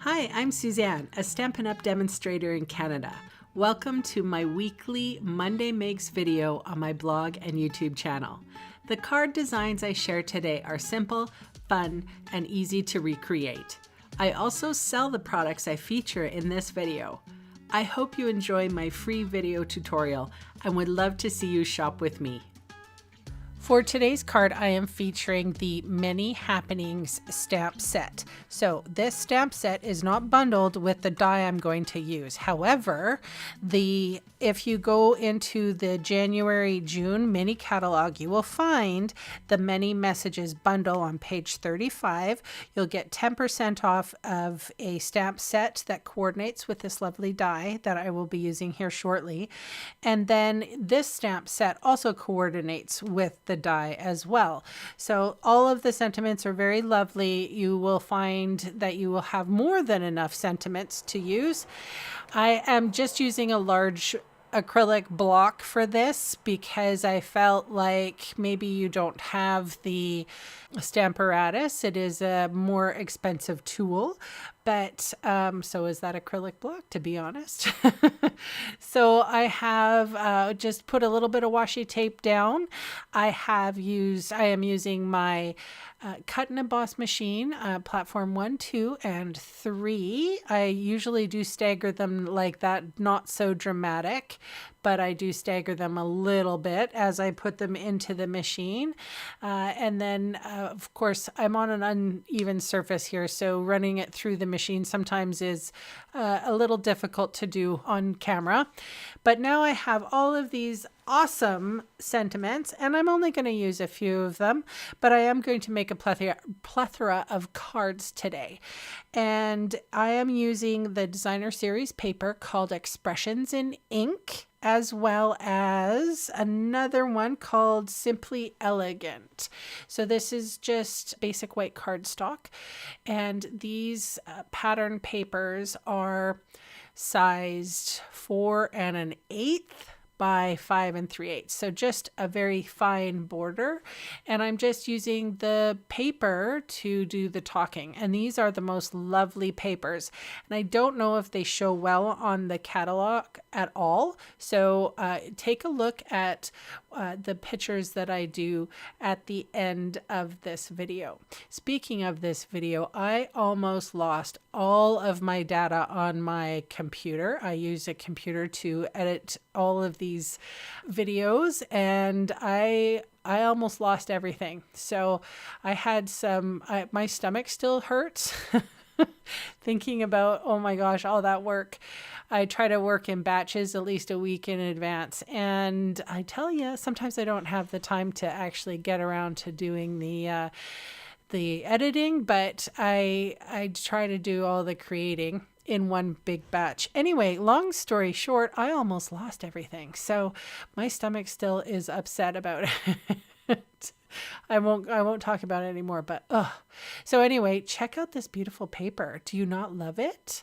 Hi, I'm Suzanne, a Stampin' Up! Demonstrator in Canada. Welcome to my weekly Monday Makes video on my blog and YouTube channel. The card designs I share today are simple, fun, and easy to recreate. I also sell the products I feature in this video. I hope you enjoy my free video tutorial and would love to see you shop with me. For today's card, I am featuring the Many Happenings stamp set. So this stamp set is not bundled with the die I'm going to use. However, if you go into the January-June mini catalog, you will find the Many Messages bundle on page 35. You'll get 10% off of a stamp set that coordinates with this lovely die that I will be using here shortly. And then this stamp set also coordinates with the die as well. So all of the sentiments are very lovely. You will find that you will have more than enough sentiments to use. I am just using a large acrylic block for this because I felt like maybe you don't have the Stamparatus. It is a more expensive tool, but so is that acrylic block, to be honest. So I have just put a little bit of washi tape down. I am using my cut and emboss machine, platform 1, 2, and 3. I usually do stagger them like that, not so dramatic, but I do stagger them a little bit as I put them into the machine. And then, of course, I'm on an uneven surface here, so running it through the machine sometimes is a little difficult to do on camera. But now I have all of these awesome sentiments, and I'm only going to use a few of them, but I am going to make a plethora of cards today. And I am using the designer series paper called Expressions in Ink, as well as another one called Simply Elegant. So this is just basic white cardstock, and these pattern papers are sized 4 1/8 by 5 3/8. So just a very fine border. And I'm just using the paper to do the talking. And these are the most lovely papers. And I don't know if they show well on the catalog at all. So take a look at the pictures that I do at the end of this video. Speaking of this video, I almost lost all of my data on my computer. I use a computer to edit all of these videos, and I almost lost everything. So I had my stomach still hurts thinking about, oh my gosh, all that work. I try to work in batches at least a week in advance. And I tell you, sometimes I don't have the time to actually get around to doing the editing, but I try to do all the creating in one big batch. Anyway, long story short, I almost lost everything. So my stomach still is upset about it. I won't talk about it anymore, but so anyway, check out this beautiful paper. Do you not love it?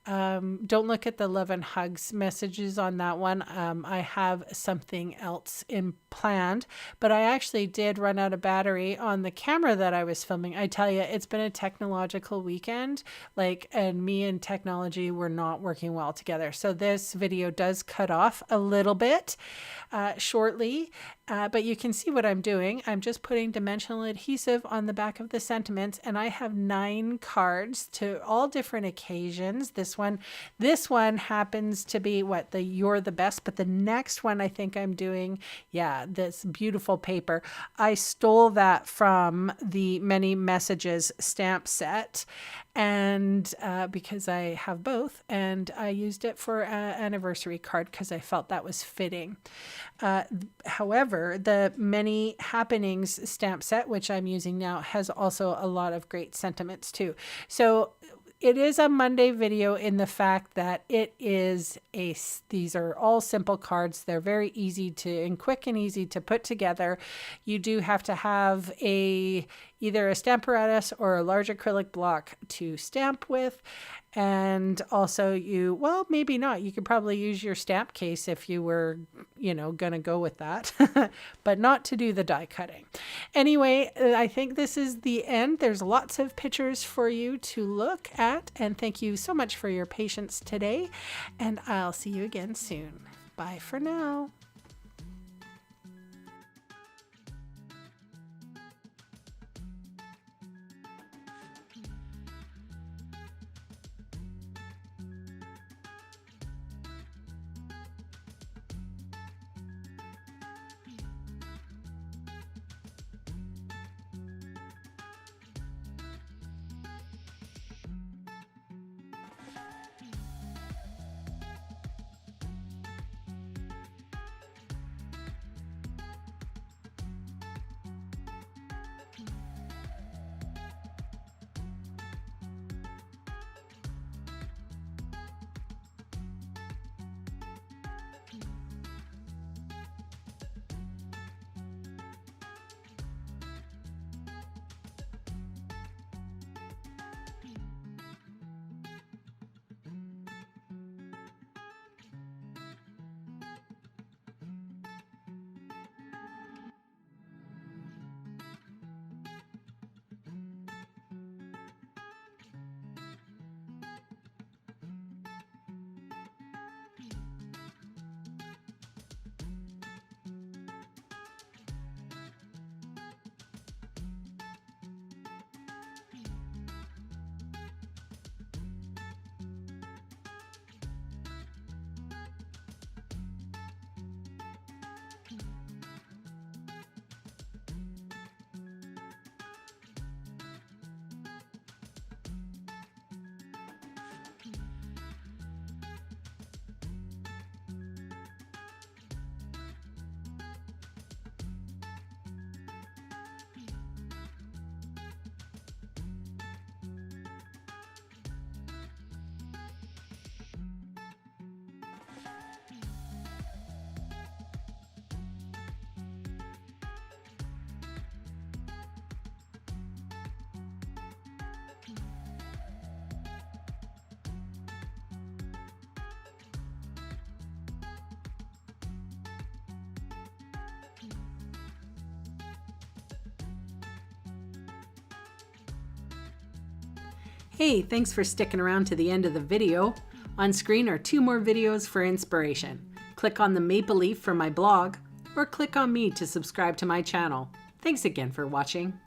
Don't look at the love and hugs messages on that one. I have something else planned, but I actually did run out of battery on the camera that I was filming. I tell you, it's been a technological weekend, and me and technology were not working well together. So this video does cut off a little bit shortly, but you can see what I'm doing. I'm just putting dimensional adhesive on the back of the sentiments, and I have 9 cards to all different occasions. This one happens to be You're the Best, but the next one I think I'm doing, this beautiful paper. I stole that from the Many Messages stamp set, and because I have both, and I used it for an anniversary card because I felt that was fitting. However, the Many Happenings stamp set, which I'm using now, has also a lot of great sentiments too. So it is a Monday video in the fact that these are all simple cards. They're very easy and quick and easy to put together. You do have to have a either a stamparatus or a large acrylic block to stamp with. And also well, maybe not. You could probably use your stamp case if you were, going to go with that, but not to do the die cutting. Anyway, I think this is the end. There's lots of pictures for you to look at. And thank you so much for your patience today. And I'll see you again soon. Bye for now. Hey, thanks for sticking around to the end of the video. On screen are 2 more videos for inspiration. Click on the maple leaf for my blog, or click on me to subscribe to my channel. Thanks again for watching.